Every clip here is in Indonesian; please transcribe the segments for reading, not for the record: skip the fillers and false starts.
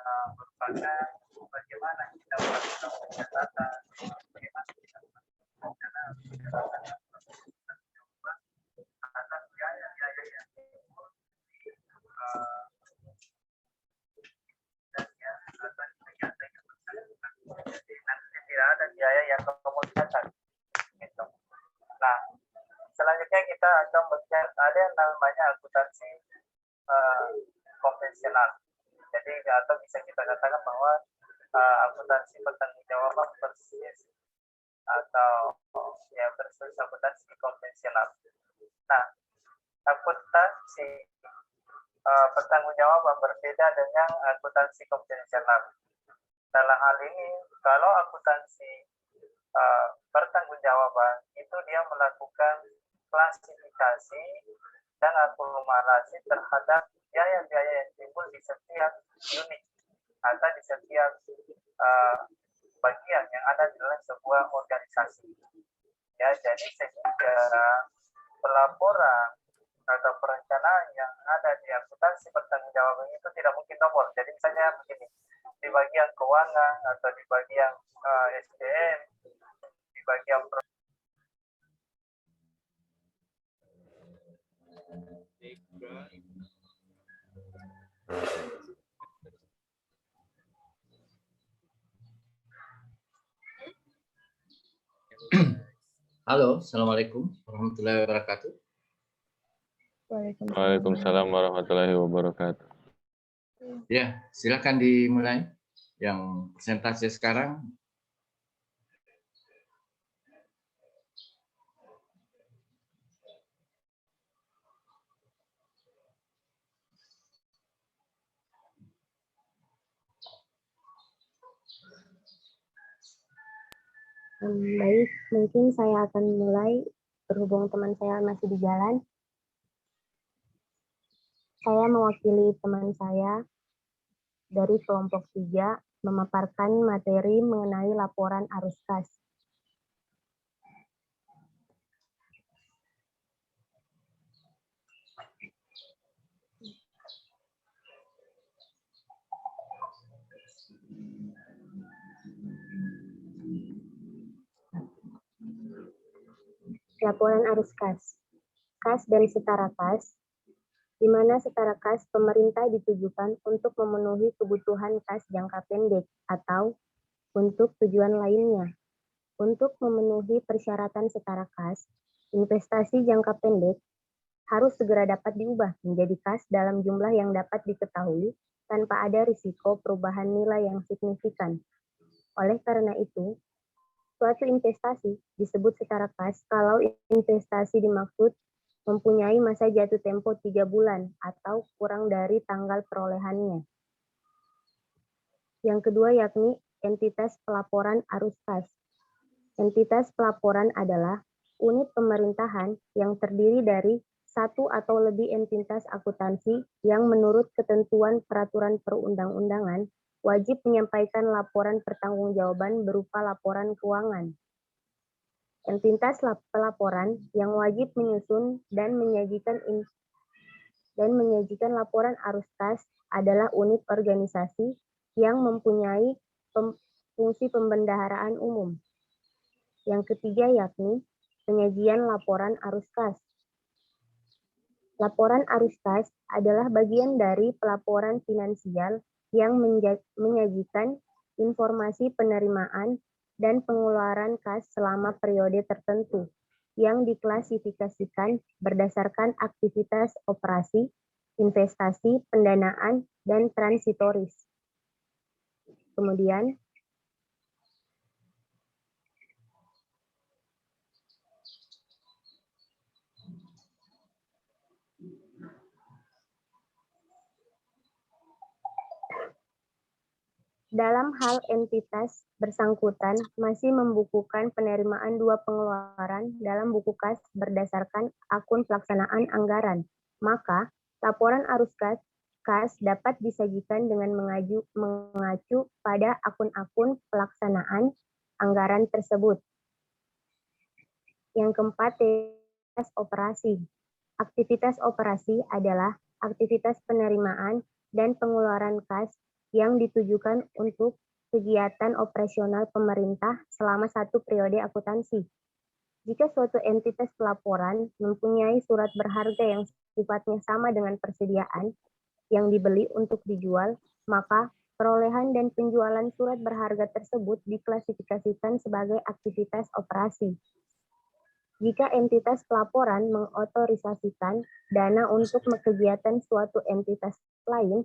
merupakan bagaimana kita melakukan pencatatan, bagaimana kita melakukan atas biaya-biaya yang timbul di dan ya atas kegiatan yang bersangkutan. Jadi nanti tidak ada biaya yang kemudian gitu. Nah, selanjutnya kita akan melihat ada yang namanya akuntansi konvensional. Jadi atau bisa kita katakan bahwa akuntansi pertanggungjawaban persis atau ya persis akuntansi konvensional. Nah, akuntansi pertanggungjawaban berbeda dengan akuntansi konvensional. Dalam hal ini, kalau akuntansi pertanggungjawaban itu dia melakukan klasifikasi dan akumulasi terhadap biaya-biaya yang timbul di setiap unit atau di setiap bagian yang ada di dalam sebuah organisasi. Ya, jadi sehingga pelaporan atau perencanaan yang ada di akuntansi pertanggungjawaban itu tidak mungkin nomor. Jadi misalnya begini, di bagian keuangan atau di bagian SDM, di bagian Halo, Assalamualaikum warahmatullahi wabarakatuh. Waalaikumsalam warahmatullahi wabarakatuh. Ya, silakan dimulai. Yang presentasi sekarang. Baik, mungkin saya akan mulai berhubung teman saya masih di jalan. Saya mewakili teman saya dari kelompok 3 memaparkan materi mengenai laporan arus kas. Laporan arus kas. Kas dan setara kas, di mana setara kas pemerintah ditujukan untuk memenuhi kebutuhan kas jangka pendek atau untuk tujuan lainnya. Untuk memenuhi persyaratan setara kas, investasi jangka pendek harus segera dapat diubah menjadi kas dalam jumlah yang dapat diketahui tanpa ada risiko perubahan nilai yang signifikan. Oleh karena itu, suatu investasi disebut setara kas kalau investasi dimaksud mempunyai masa jatuh tempo 3 bulan atau kurang dari tanggal perolehannya. Yang kedua yakni entitas pelaporan arus kas. Entitas pelaporan adalah unit pemerintahan yang terdiri dari satu atau lebih entitas akuntansi yang menurut ketentuan peraturan perundang-undangan wajib menyampaikan laporan pertanggungjawaban berupa laporan keuangan. Entitas pelaporan yang wajib menyusun dan menyajikan laporan arus kas adalah unit organisasi yang mempunyai fungsi pembendaharaan umum. Yang ketiga yakni penyajian laporan arus kas. Laporan arus kas adalah bagian dari pelaporan finansial yang menyajikan informasi penerimaan dan pengeluaran kas selama periode tertentu yang diklasifikasikan berdasarkan aktivitas operasi, investasi, pendanaan, dan transitoris. Kemudian, dalam hal entitas bersangkutan masih membukukan penerimaan 2 pengeluaran dalam buku kas berdasarkan akun pelaksanaan anggaran, maka laporan arus kas dapat disajikan dengan mengacu pada akun-akun pelaksanaan anggaran tersebut. Yang keempat, aktivitas operasi. Aktivitas operasi adalah aktivitas penerimaan dan pengeluaran kas yang ditujukan untuk kegiatan operasional pemerintah selama satu periode akuntansi. Jika suatu entitas pelaporan mempunyai surat berharga yang sifatnya sama dengan persediaan yang dibeli untuk dijual, maka perolehan dan penjualan surat berharga tersebut diklasifikasikan sebagai aktivitas operasi. Jika entitas pelaporan mengotorisasikan dana untuk kegiatan suatu entitas lain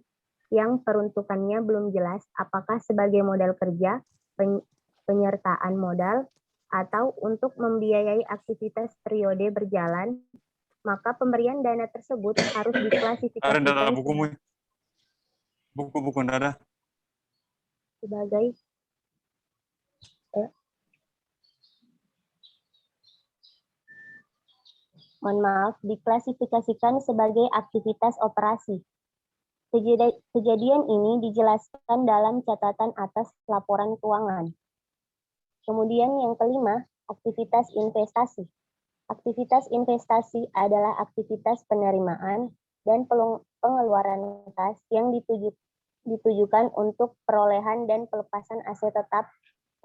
yang peruntukannya belum jelas apakah sebagai modal kerja, penyertaan modal, atau untuk membiayai aktivitas periode berjalan, maka pemberian dana tersebut harus diklasifikasikan buku-buku Dada. Sebagai diklasifikasikan sebagai aktivitas operasi. Kejadian ini dijelaskan dalam catatan atas laporan keuangan. Kemudian yang kelima, aktivitas investasi. Aktivitas investasi adalah aktivitas penerimaan dan pengeluaran kas yang ditujukan untuk perolehan dan pelepasan aset tetap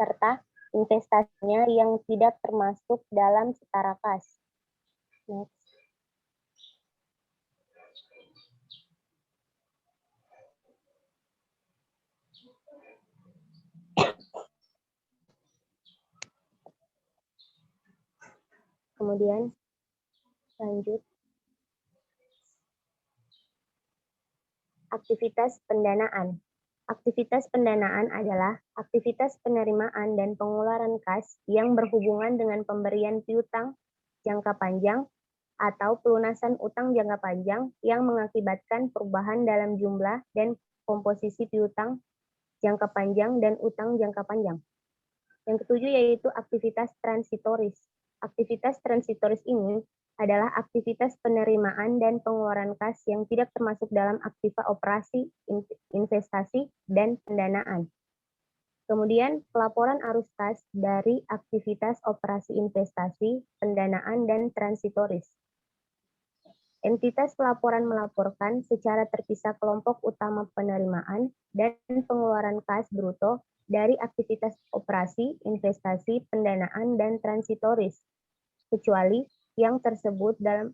serta investasinya yang tidak termasuk dalam setara kas. Next. Kemudian lanjut. Aktivitas pendanaan. Aktivitas pendanaan adalah aktivitas penerimaan dan pengeluaran kas yang berhubungan dengan pemberian piutang jangka panjang atau pelunasan utang jangka panjang yang mengakibatkan perubahan dalam jumlah dan komposisi piutang jangka panjang dan utang jangka panjang. Yang ketujuh yaitu aktivitas transitoris. Aktivitas transitoris ini adalah aktivitas penerimaan dan pengeluaran kas yang tidak termasuk dalam aktiva operasi, investasi, dan pendanaan. Kemudian pelaporan arus kas dari aktivitas operasi investasi, pendanaan, dan transitoris. Entitas pelaporan melaporkan secara terpisah kelompok utama penerimaan dan pengeluaran kas bruto dari aktivitas operasi, investasi, pendanaan, dan transitoris, kecuali yang tersebut dalam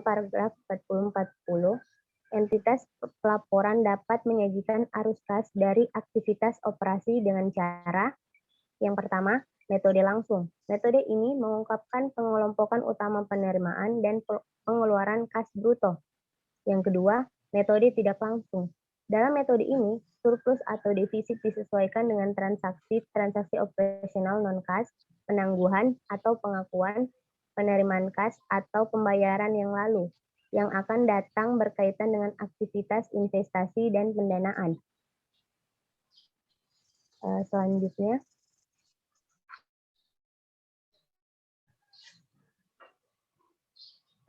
paragraf 40-40, entitas pelaporan dapat menyajikan arus kas dari aktivitas operasi dengan cara yang pertama, metode langsung. Metode ini mengungkapkan pengelompokan utama penerimaan dan pengeluaran kas bruto. Yang kedua, metode tidak langsung. Dalam metode ini, surplus atau defisit disesuaikan dengan transaksi operasional non-kas, penangguhan atau pengakuan, penerimaan kas atau pembayaran yang lalu, yang akan datang berkaitan dengan aktivitas investasi dan pendanaan. Selanjutnya,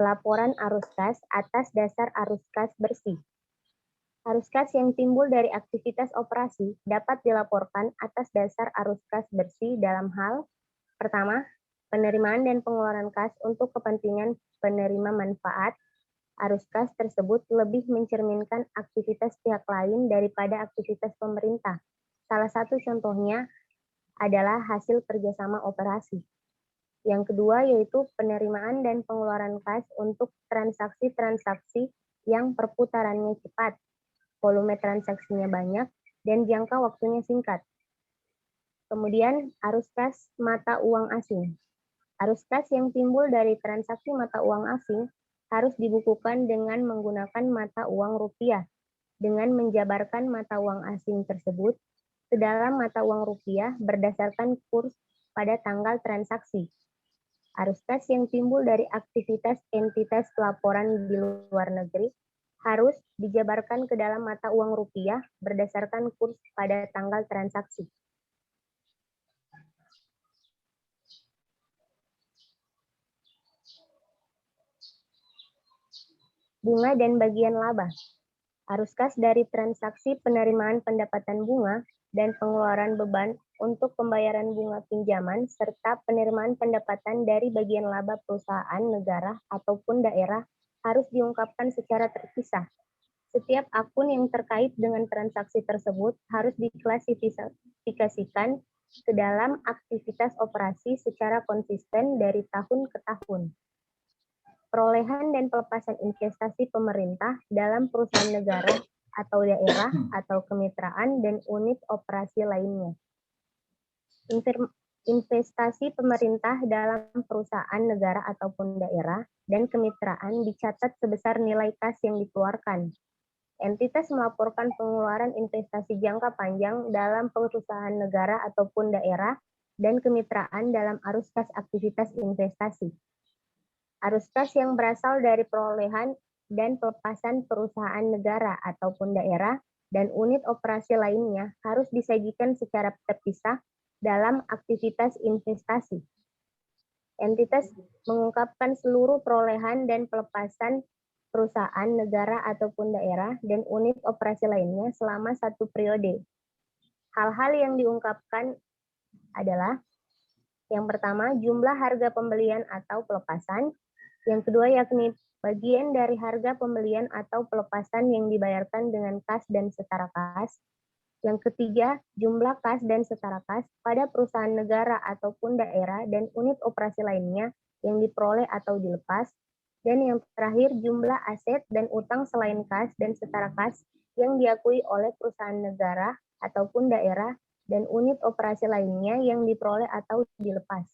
pelaporan arus kas atas dasar arus kas bersih. Arus kas yang timbul dari aktivitas operasi dapat dilaporkan atas dasar arus kas bersih dalam hal pertama, penerimaan dan pengeluaran kas untuk kepentingan penerima manfaat. Arus kas tersebut lebih mencerminkan aktivitas pihak lain daripada aktivitas pemerintah. Salah satu contohnya adalah hasil kerjasama operasi. Yang kedua yaitu penerimaan dan pengeluaran kas untuk transaksi-transaksi yang perputarannya cepat, volume transaksinya banyak, dan jangka waktunya singkat. Kemudian arus kas mata uang asing. Arus kas yang timbul dari transaksi mata uang asing harus dibukukan dengan menggunakan mata uang rupiah, dengan menjabarkan mata uang asing tersebut ke dalam mata uang rupiah berdasarkan kurs pada tanggal transaksi. Arus kas yang timbul dari aktivitas entitas pelaporan di luar negeri harus dijabarkan ke dalam mata uang rupiah berdasarkan kurs pada tanggal transaksi. Bunga dan bagian laba. Arus kas dari transaksi penerimaan pendapatan bunga dan pengeluaran beban untuk pembayaran bunga pinjaman serta penerimaan pendapatan dari bagian laba perusahaan, negara, ataupun daerah harus diungkapkan secara terpisah. Setiap akun yang terkait dengan transaksi tersebut harus diklasifikasikan ke dalam aktivitas operasi secara konsisten dari tahun ke tahun. Perolehan dan pelepasan investasi pemerintah dalam perusahaan negara atau daerah atau kemitraan dan unit operasi lainnya. Investasi pemerintah dalam perusahaan negara ataupun daerah dan kemitraan dicatat sebesar nilai kas yang dikeluarkan. Entitas melaporkan pengeluaran investasi jangka panjang dalam perusahaan negara ataupun daerah dan kemitraan dalam arus kas aktivitas investasi. Arus kas yang berasal dari perolehan dan pelepasan perusahaan negara ataupun daerah dan unit operasi lainnya harus disajikan secara terpisah dalam aktivitas investasi. Entitas mengungkapkan seluruh perolehan dan pelepasan perusahaan negara ataupun daerah dan unit operasi lainnya selama satu periode. Hal-hal yang diungkapkan adalah yang pertama, jumlah harga pembelian atau pelepasan. Yang kedua, yakni bagian dari harga pembelian atau pelepasan yang dibayarkan dengan kas dan setara kas. Yang ketiga, jumlah kas dan setara kas pada perusahaan negara ataupun daerah dan unit operasi lainnya yang diperoleh atau dilepas. Dan yang terakhir, jumlah aset dan utang selain kas dan setara kas yang diakui oleh perusahaan negara ataupun daerah dan unit operasi lainnya yang diperoleh atau dilepas.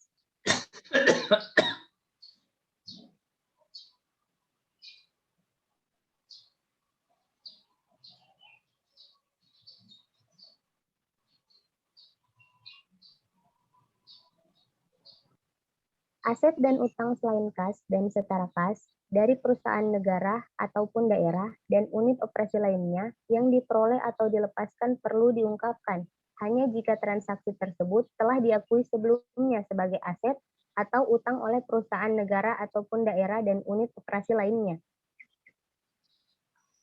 Aset dan utang selain kas dan setara kas dari perusahaan negara ataupun daerah dan unit operasi lainnya yang diperoleh atau dilepaskan perlu diungkapkan hanya jika transaksi tersebut telah diakui sebelumnya sebagai aset atau utang oleh perusahaan negara ataupun daerah dan unit operasi lainnya.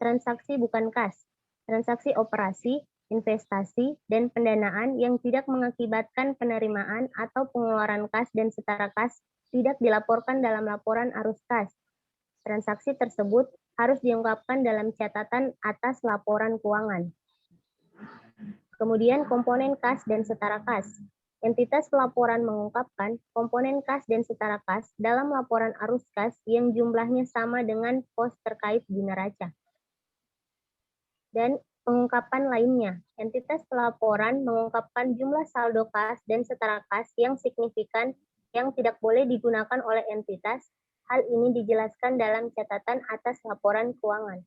Transaksi bukan kas, transaksi operasi, investasi, dan pendanaan yang tidak mengakibatkan penerimaan atau pengeluaran kas dan setara kas tidak dilaporkan dalam laporan arus kas. Transaksi tersebut harus diungkapkan dalam catatan atas laporan keuangan. Kemudian komponen kas dan setara kas. Entitas pelaporan mengungkapkan komponen kas dan setara kas dalam laporan arus kas yang jumlahnya sama dengan pos terkait di neraca. Dan pengungkapan lainnya, entitas pelaporan mengungkapkan jumlah saldo kas dan setara kas yang signifikan yang tidak boleh digunakan oleh entitas. Hal ini dijelaskan dalam catatan atas laporan keuangan.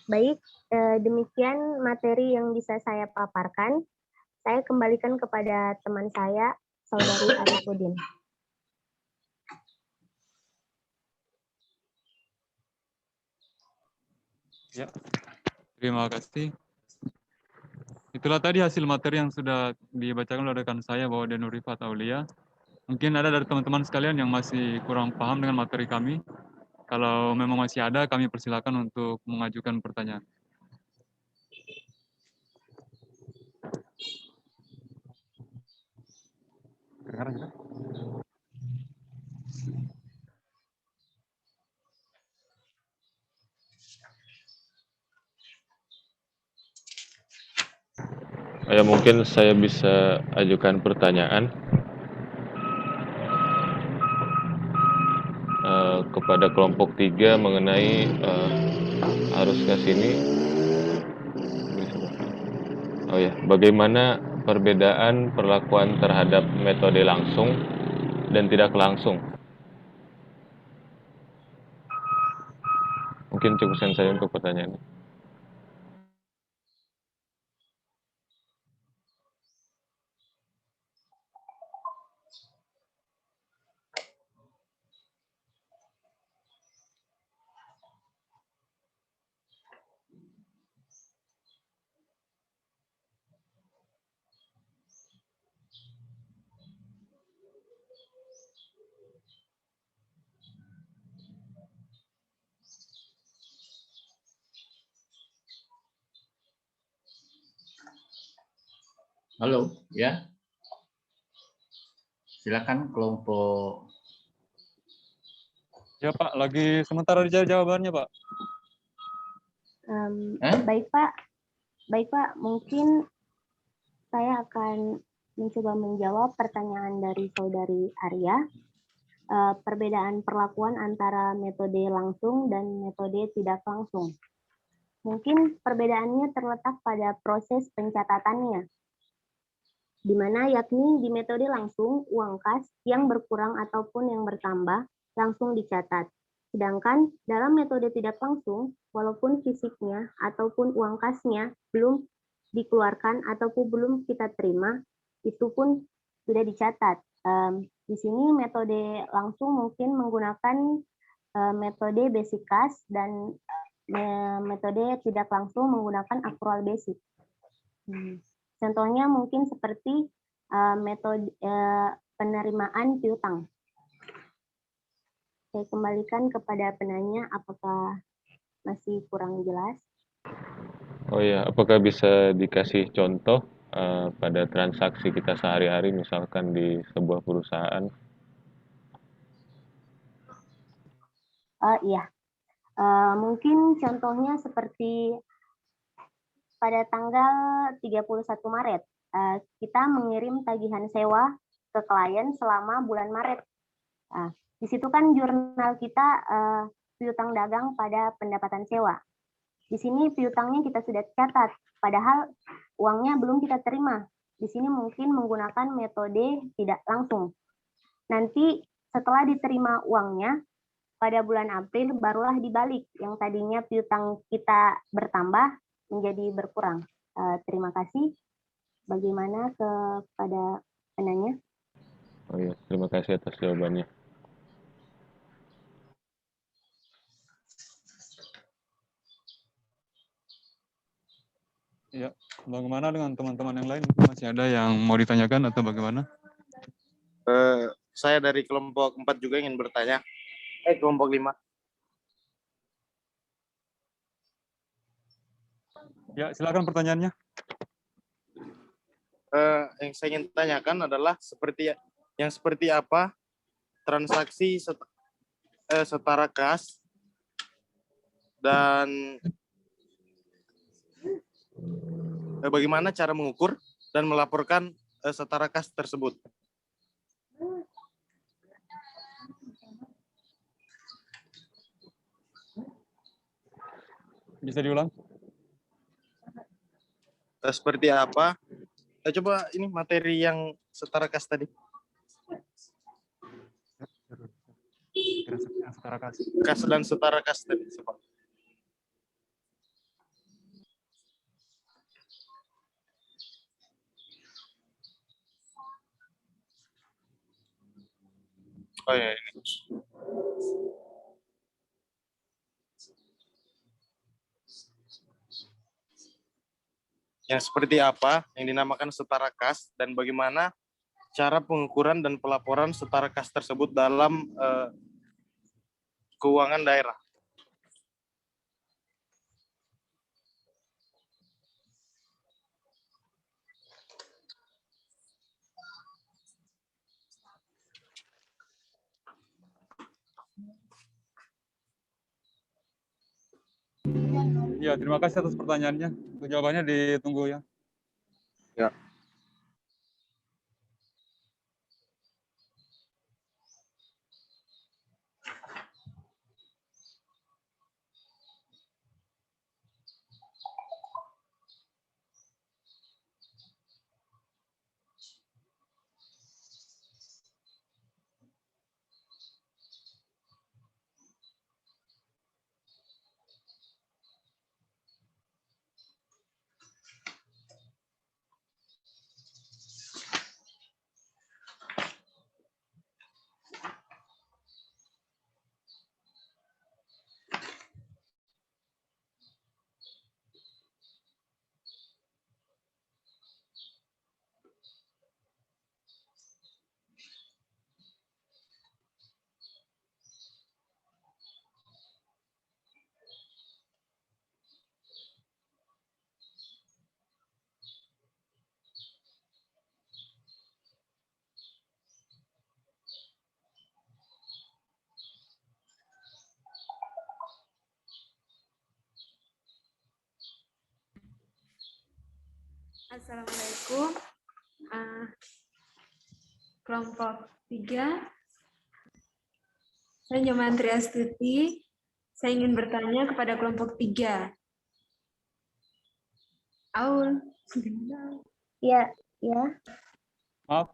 Baik, demikian materi yang bisa saya paparkan. Saya kembalikan kepada teman saya, Saudari Arifudin. Ya, terima kasih. Itulah tadi hasil materi yang sudah dibacakan oleh rekan saya bahwa Denur Rifat Aulia. Mungkin ada dari teman-teman sekalian yang masih kurang paham dengan materi kami. Kalau memang masih ada, kami persilakan untuk mengajukan pertanyaan. Ya, mungkin saya bisa ajukan pertanyaan kepada kelompok 3 mengenai arus gas ini. Oh ya, bagaimana perbedaan perlakuan terhadap metode langsung dan tidak langsung? Mungkin cukup saya untuk pertanyaan. Halo, ya. Silakan kelompok. Ya Pak, lagi sementara dicari jawabannya Pak. Baik Pak, mungkin saya akan mencoba menjawab pertanyaan dari saudari Arya. Perbedaan perlakuan antara metode langsung dan metode tidak langsung. Mungkin perbedaannya terletak pada proses pencatatannya, di mana yakni di metode langsung, uang kas yang berkurang ataupun yang bertambah langsung dicatat. Sedangkan dalam metode tidak langsung, walaupun fisiknya ataupun uang kasnya belum dikeluarkan ataupun belum kita terima, itu pun sudah dicatat. Di sini metode langsung mungkin menggunakan metode basic kas dan metode tidak langsung menggunakan accrual basic. Contohnya mungkin seperti metode penerimaan piutang. Saya kembalikan kepada penanya, apakah masih kurang jelas? Oh ya, apakah bisa dikasih contoh pada transaksi kita sehari-hari, misalkan di sebuah perusahaan? Iya, mungkin contohnya seperti pada tanggal 31 Maret, kita mengirim tagihan sewa ke klien selama bulan Maret. Di situ kan jurnal kita piutang dagang pada pendapatan sewa. Di sini piutangnya kita sudah catat, padahal uangnya belum kita terima. Di sini mungkin menggunakan metode tidak langsung. Nanti setelah diterima uangnya, pada bulan April barulah dibalik. Yang tadinya piutang kita bertambah menjadi berkurang. Terima kasih. Bagaimana kepada penanya? Oh ya, terima kasih atas jawabannya. Ya, bagaimana dengan teman-teman yang lain? Masih ada yang mau ditanyakan atau bagaimana? Saya dari kelompok 4 juga ingin bertanya. Kelompok 5. Ya, silakan pertanyaannya. Yang saya ingin tanyakan adalah seperti apa transaksi setara kas dan bagaimana cara mengukur dan melaporkan setara kas tersebut. Bisa diulang? Seperti apa? Coba ini materi yang setara kas tadi. Setara kas. Kas dan setara kas tadi. Oh ya, ini. Yang seperti apa yang dinamakan setara kas dan bagaimana cara pengukuran dan pelaporan setara kas tersebut dalam keuangan daerah. Ya, terima kasih atas pertanyaannya. Untuk jawabannya ditunggu ya. Ya. Assalamualaikum. Kelompok 3. Saya Nyoman Triastuti. Saya ingin bertanya kepada kelompok 3. Aul. Ya, ya. Maaf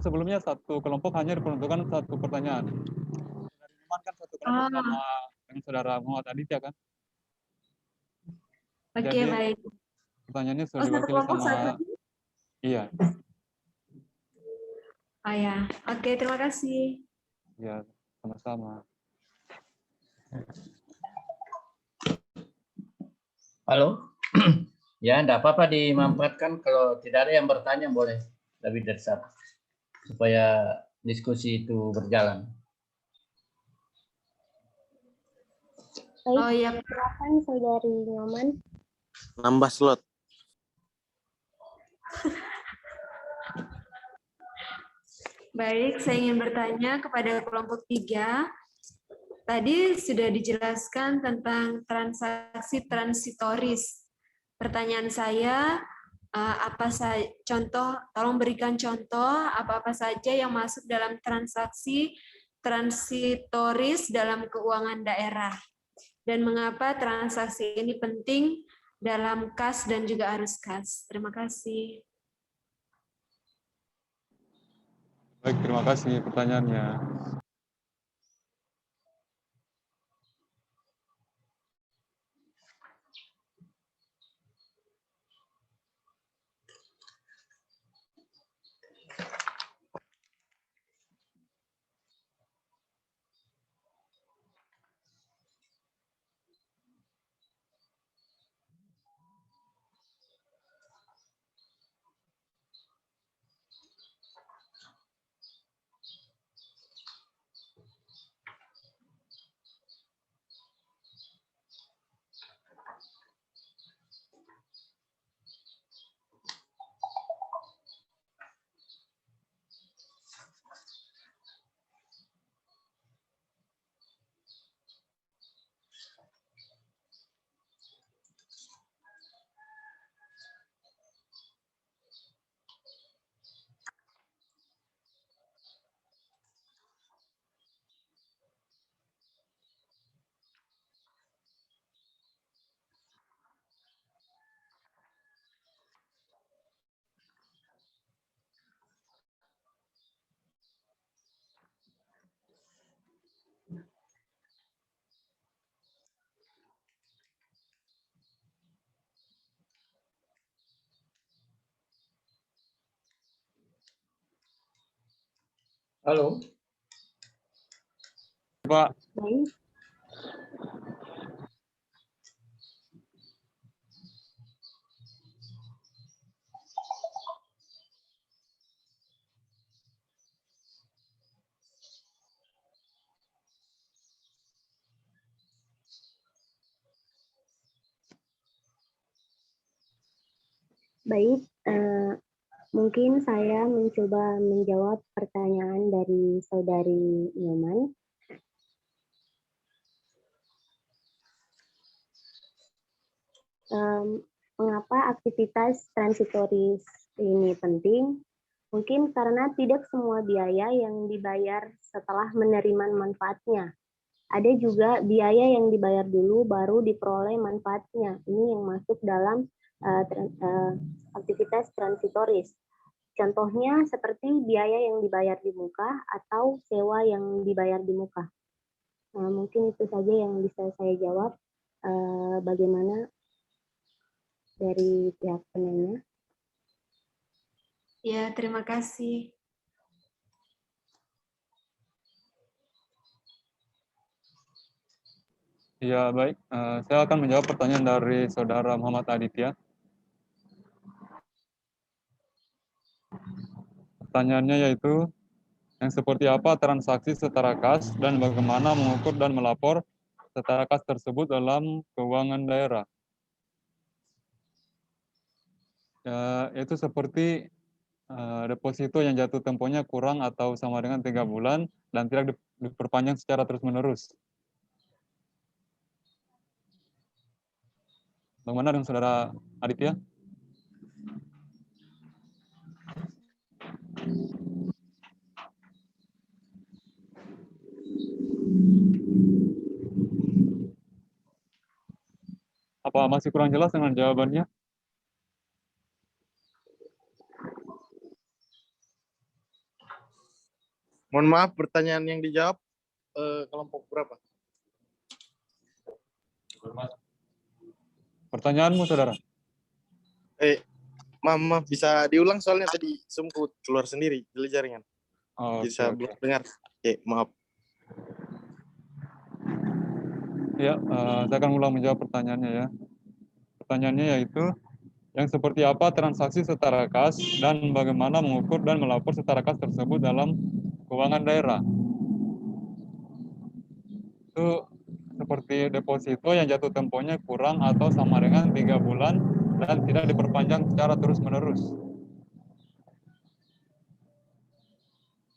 sebelumnya satu kelompok hanya diperuntukkan satu pertanyaan. Dari Numan kan satu kelompok sama dengan saudara Muhammad Aditya kan? Oke, Jadi, baik. Pertanyaannya sudah Oh, satu diwakili kelompok sama... satu. Iya, Oh ya, oke, terima kasih. iya, sama-sama. Halo? Ya, enggak apa-apa dimanfaatkan. Kalau tidak ada yang bertanya boleh lebih dari satu. Supaya diskusi itu berjalan. Baik, Oh iya, silakan Saudari Nyoman. Nambah slot. baik. Saya ingin bertanya kepada kelompok 3. Tadi sudah dijelaskan tentang transaksi transitoris. Pertanyaan saya, tolong berikan contoh apa-apa saja yang masuk dalam transaksi transitoris dalam keuangan daerah. Dan mengapa transaksi ini penting dalam kas dan juga arus kas. Terima kasih. Baik, terima kasih pertanyaannya. Halo? Pak, Baik, baik. Mungkin saya mencoba menjawab pertanyaan dari Saudari Nyoman. Mengapa aktivitas transitoris ini penting? Mungkin karena tidak semua biaya yang dibayar setelah menerima manfaatnya. Ada juga biaya yang dibayar dulu baru diperoleh manfaatnya. Ini yang masuk dalam aktivitas transitoris. Contohnya seperti biaya yang dibayar di muka atau sewa yang dibayar di muka. Mungkin itu saja yang bisa saya jawab. Bagaimana dari pihak penanya? Ya, terima kasih. ya baik. Saya akan menjawab pertanyaan dari saudara Muhammad Aditya. Pertanyaannya yaitu, yang seperti apa transaksi setara kas dan bagaimana mengukur dan melapor setara kas tersebut dalam keuangan daerah. Ya, itu seperti deposito yang jatuh temponya kurang atau sama dengan 3 bulan dan tidak diperpanjang secara terus-menerus. Bagaimana dengan Saudara Aditya? Apa masih kurang jelas dengan jawabannya? Mohon maaf, pertanyaan yang dijawab kelompok berapa? Pertanyaanmu, Saudara. Maaf, bisa diulang soalnya tadi Zoom-ku keluar sendiri dari jaringan. Oh, Jadi saya belum dengar. Maaf. Ya, saya akan ulang menjawab pertanyaannya ya. Pertanyaannya yaitu, yang seperti apa transaksi setara kas dan bagaimana mengukur dan melapor setara kas tersebut dalam keuangan daerah. Itu seperti deposito yang jatuh temponya kurang atau sama dengan 3 bulan dan tidak diperpanjang secara terus-menerus.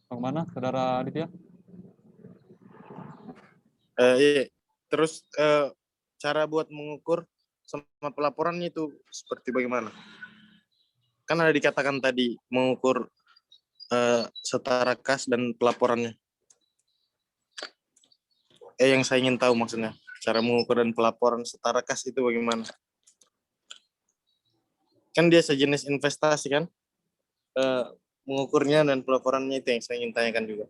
Bagaimana, Saudara Aditya? Terus cara buat mengukur sama pelaporannya itu seperti bagaimana? Kan ada dikatakan tadi mengukur setara kas dan pelaporannya. Yang saya ingin tahu maksudnya, cara mengukur dan pelaporan setara kas itu bagaimana? Kan dia sejenis investasi kan? Mengukurnya dan pelaporannya itu yang saya ingin tanyakan juga.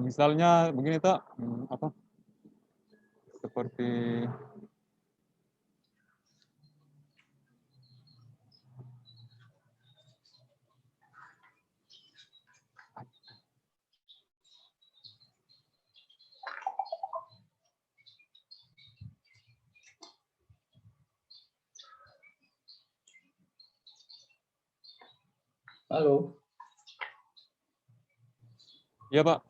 Misalnya begini, Tak, seperti Halo. ya, Pak.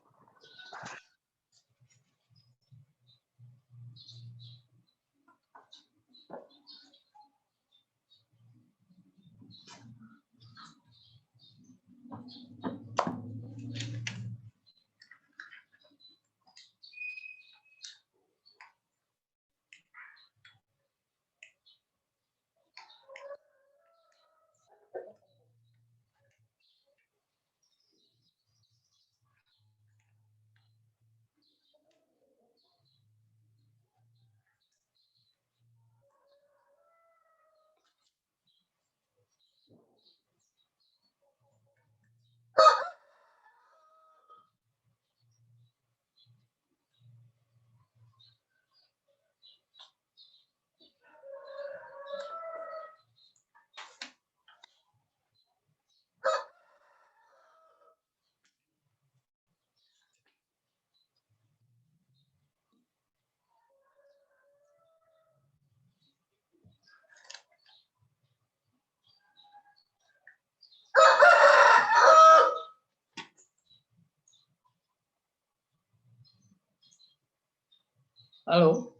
Halo.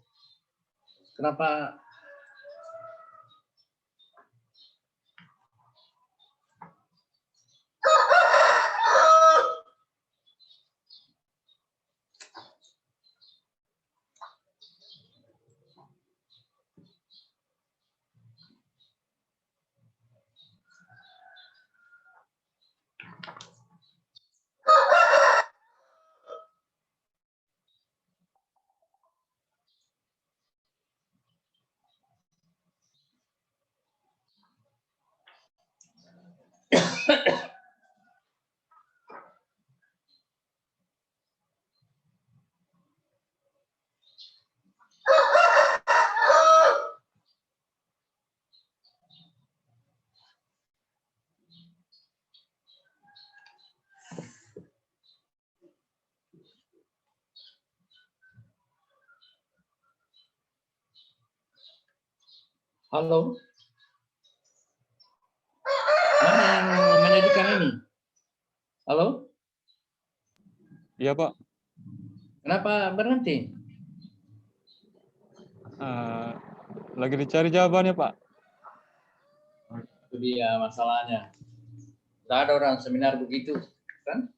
Kenapa? Halo. Mana yang menyajikan ini? Halo? Iya, Pak. Kenapa berhenti? Lagi dicari jawabannya, Pak. Itu dia masalahnya. Tidak ada orang seminar begitu, kan?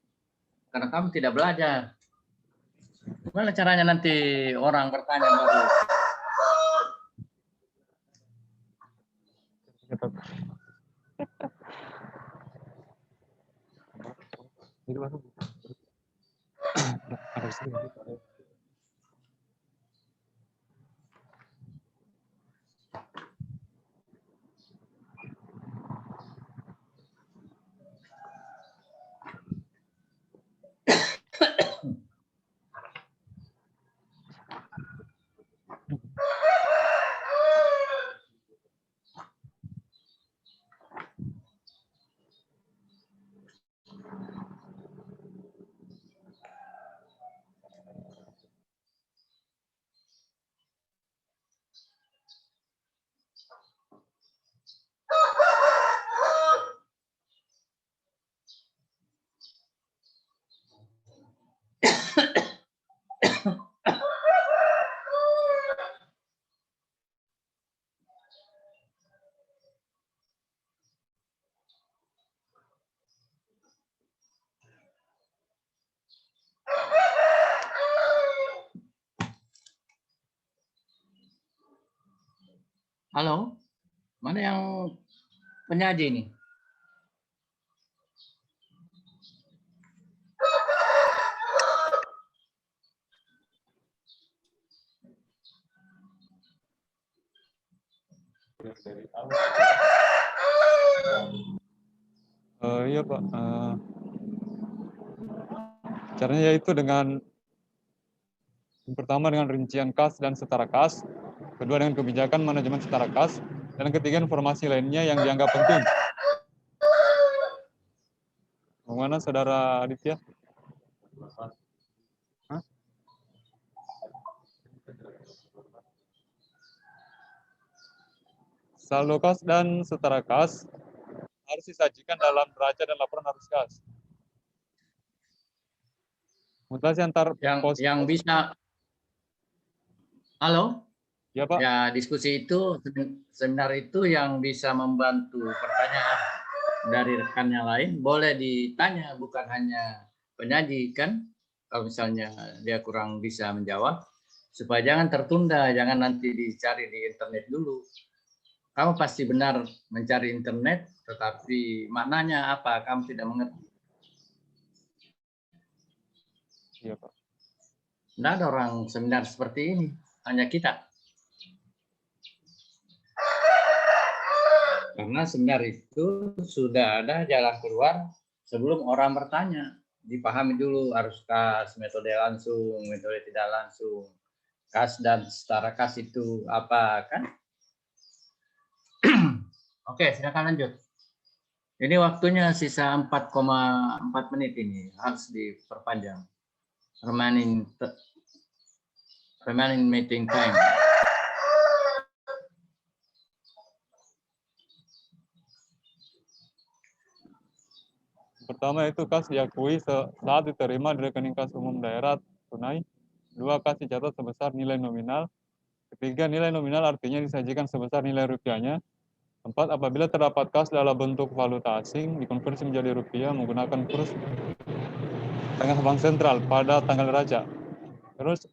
Karena kamu tidak belajar. Gimana caranya nanti orang bertanya baru? Halo, mana yang penyaji ini? Iya, Pak. Caranya yaitu dengan yang pertama dengan rincian kas dan setara kas, kedua dengan kebijakan manajemen setara kas, dan yang ketiga informasi lainnya yang dianggap penting. Bagaimana, Saudara Aditya? Hah? Saldo kas dan setara kas harus disajikan dalam neraca dan laporan arus kas. Mutasi antar pos. Yang bisa. Halo? Ya, Pak. Ya, diskusi itu, seminar itu yang bisa membantu pertanyaan dari rekan yang lain, boleh ditanya, bukan hanya penyaji, kan? Kalau misalnya dia kurang bisa menjawab, supaya jangan tertunda, jangan nanti dicari di internet dulu. Kamu pasti benar mencari internet, tetapi maknanya apa, kamu tidak mengerti. Iya, Pak. Tidak ada orang seminar seperti ini, hanya kita. Karena seminar itu sudah ada jalan keluar sebelum orang bertanya. Dipahami dulu arus kas, metode langsung, metode tidak langsung. Kas dan setara kas itu apa, kan? Oke, silakan lanjut. Ini waktunya sisa 4,4 menit ini, harus diperpanjang. Remaining meeting time. Pertama itu kas diakui saat diterima di rekening kas umum daerah tunai. Dua, kas dicatat sebesar nilai nominal. Ketiga, nilai nominal artinya disajikan sebesar nilai rupiahnya. Empat, apabila terdapat kas dalam bentuk valuta asing dikonversi menjadi rupiah menggunakan kurs tengah bank sentral pada tanggal neraca. Terus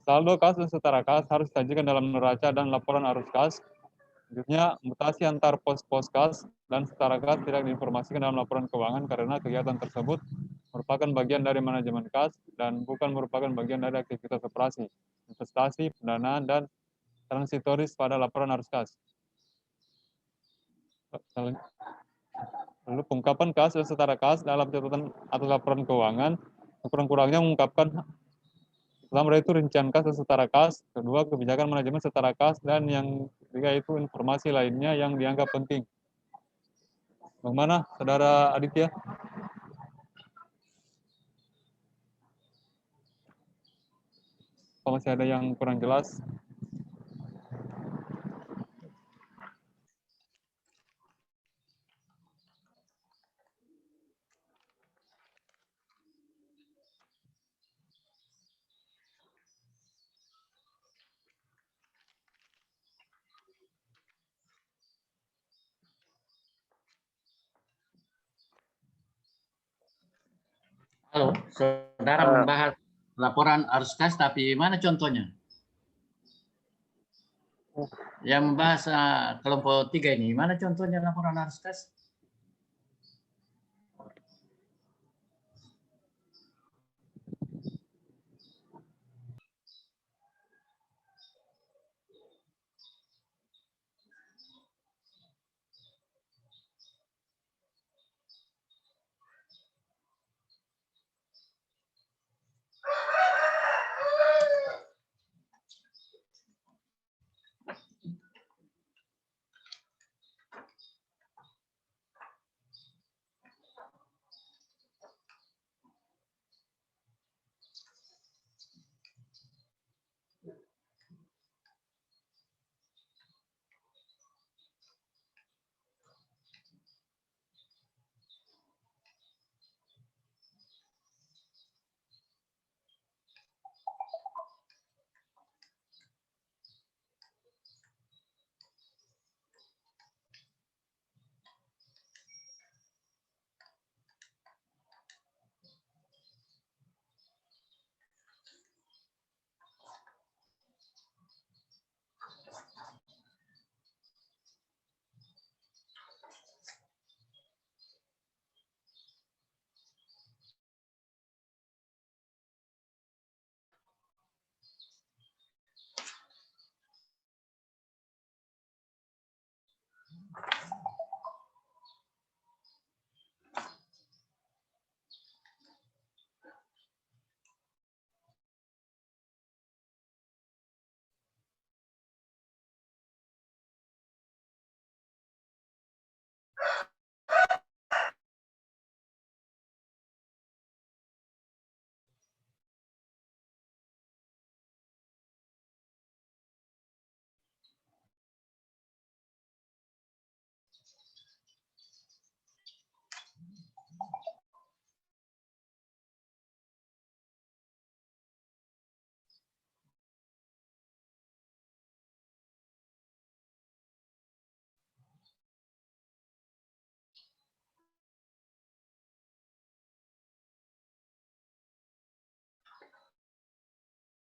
saldo kas dan setara kas harus disajikan dalam neraca dan laporan arus kas. Selanjutnya, mutasi antar pos-pos kas dan setara kas tidak diinformasikan dalam laporan keuangan karena kegiatan tersebut merupakan bagian dari manajemen kas dan bukan merupakan bagian dari aktivitas operasi, investasi, pendanaan, dan transitoris pada laporan arus kas. Lalu pengungkapan kas dan setara kas dalam catatan atau laporan keuangan, kurang-kurangnya mengungkapkan pertama itu rincian kas dan setara kas, kedua kebijakan manajemen setara kas, dan yang ketiga itu informasi lainnya yang dianggap penting. Bagaimana, Saudara Aditya? Apa masih ada yang kurang jelas? Halo, saudara membahas laporan arus kas, tapi mana contohnya? Yang membahas kelompok 3 ini, mana contohnya laporan arus kas?